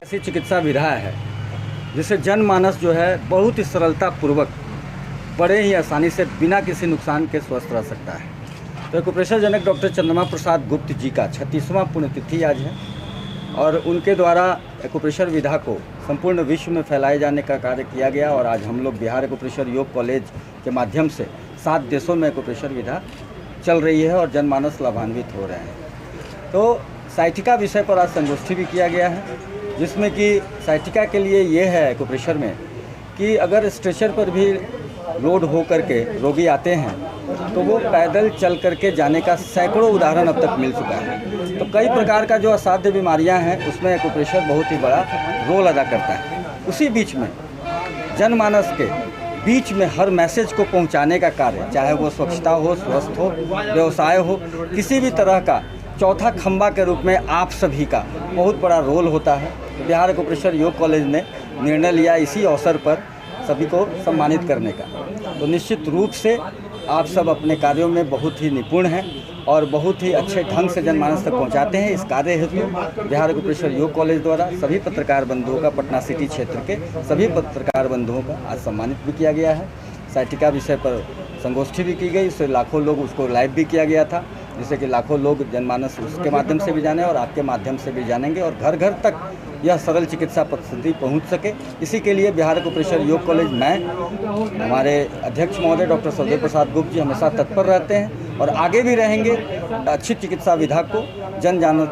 ऐसी चिकित्सा विधा है जिसे जनमानस जो है बहुत ही सरलता पूर्वक बड़े ही आसानी से बिना किसी नुकसान के स्वस्थ रह सकता है। तो एक्यूप्रेशर जनक डॉक्टर चंद्रमा प्रसाद गुप्त जी का 36वां पुण्यतिथि आज है और उनके द्वारा एक्यूप्रेशर विधा को संपूर्ण विश्व में फैलाए जाने का कार्य किया गया और आज हम लोग बिहार एक्यूप्रेशर योग कॉलेज के माध्यम से 7 देशों में एक्यूप्रेशर विधा चल रही है और जनमानस लाभान्वित हो रहे हैं। तो साइटिका विषय पर आज संगोष्ठी भी किया गया है, जिसमें कि साइटिका के लिए ये है एक्यूप्रेशर में कि अगर स्ट्रेचर पर भी लोड हो करके रोगी आते हैं तो वो पैदल चल करके जाने का सैकड़ों उदाहरण अब तक मिल चुका है। तो कई प्रकार का जो असाध्य बीमारियां हैं उसमें एक्यूप्रेशर बहुत ही बड़ा रोल अदा करता है। उसी बीच में जनमानस के बीच में हर मैसेज को पहुंचाने का कार्य, चाहे वो स्वच्छता हो, स्वस्थ हो, व्यवसाय हो, किसी भी तरह का चौथा खंभा के रूप में आप सभी का बहुत बड़ा रोल होता है। बिहार एक्यूप्रेशर योग कॉलेज ने निर्णय लिया इसी अवसर पर सभी को सम्मानित करने का। तो निश्चित रूप से आप सब अपने कार्यों में बहुत ही निपुण हैं और बहुत ही अच्छे ढंग से जनमानस तक पहुंचाते हैं। इस कार्य हेतु बिहार एक्यूप्रेशर योग कॉलेज द्वारा सभी पत्रकार बंधुओं का, पटना सिटी क्षेत्र के सभी पत्रकार बंधुओं का आज सम्मानित भी किया गया है। साइटिका विषय पर संगोष्ठी भी की गई, उससे लाखों लोग उसको लाइव भी किया गया था, जिससे कि लाखों लोग जनमानस उसके माध्यम से भी जाने और आपके माध्यम से भी जानेंगे और घर घर तक यह सरल चिकित्सा पद्धति पहुंच सके। इसी के लिए बिहार एक्यूप्रेशर योग कॉलेज में हमारे अध्यक्ष महोदय डॉक्टर सरदेव प्रसाद गुप्त जी हमेशा तत्पर रहते हैं और आगे भी रहेंगे अच्छी चिकित्सा विधा को जन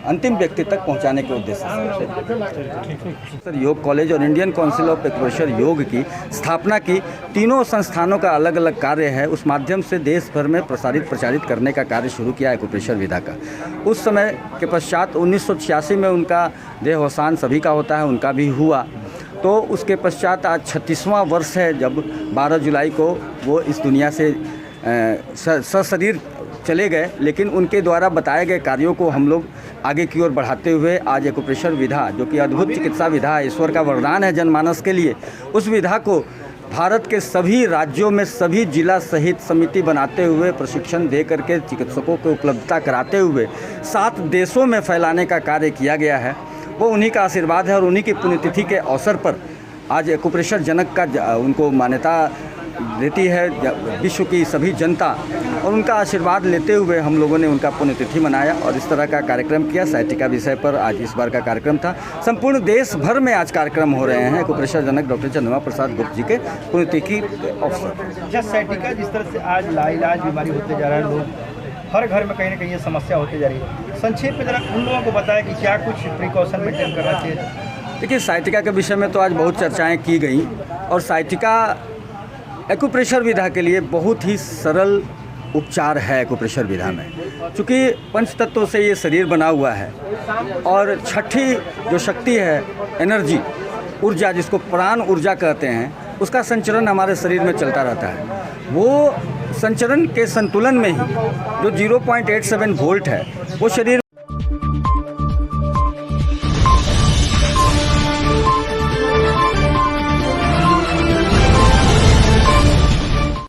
अंतिम व्यक्ति तक पहुंचाने के उद्देश्य से योग कॉलेज और इंडियन काउंसिल ऑफ एक्यूप्रेशर योग की स्थापना की। तीनों संस्थानों का अलग अलग कार्य है, उस माध्यम से देश भर में प्रचारित करने का कार्य शुरू किया एक्यूप्रेशर विधा का। उस समय के पश्चात 1986 में उनका देहावसान सभी का होता है, उनका भी हुआ। तो उसके पश्चात आज 36वां वर्ष है जब 12 जुलाई को वो इस दुनिया से सशरीर चले गए, लेकिन उनके द्वारा बताए गए कार्यों को हम लोग आगे की ओर बढ़ाते हुए आज एक्यूप्रेशर विधा, जो कि अद्भुत चिकित्सा विधा है, ईश्वर का वरदान है जनमानस के लिए, उस विधा को भारत के सभी राज्यों में सभी जिला सहित समिति बनाते हुए प्रशिक्षण दे करके चिकित्सकों को उपलब्धता कराते हुए 7 देशों में फैलाने का कार्य किया गया है। वो उन्हीं का आशीर्वाद है और उन्हीं की पुण्यतिथि के अवसर पर आज एक्यूप्रेशर जनक का उनको मान्यता देती है विश्व की सभी जनता, और उनका आशीर्वाद लेते हुए हम लोगों ने उनका पुण्यतिथि मनाया और इस तरह का कार्यक्रम किया। साइटिका विषय पर आज इस बार का कार्यक्रम था। संपूर्ण देश भर में आज कार्यक्रम हो रहे हैं एक्यूप्रेशर जनक डॉक्टर चंद्रमा प्रसाद गुप्त जी के पुण्यतिथि अवसर। साइटिका जिस तरह से आज लाइलाज बीमारी होते जा रहा है, लोग हर घर में कहीं ना कहीं ये समस्या होती जा रही है, संक्षेप में जरा उन लोगों को बताया कि क्या कुछ प्रिकॉशन मेंटेन करना चाहिए। देखिए, साइटिका के विषय में तो आज बहुत चर्चाएँ की गई और साइटिका एक्यूप्रेशर विधा के लिए बहुत ही सरल उपचार है। एक्यूप्रेशर विधा में चूँकि पंच तत्वों से ये शरीर बना हुआ है और छठी जो शक्ति है, एनर्जी, ऊर्जा, जिसको प्राण ऊर्जा कहते हैं, उसका संचरण हमारे शरीर में चलता रहता है। वो संचरण के संतुलन में ही जो 0.87 वोल्ट है वो शरीर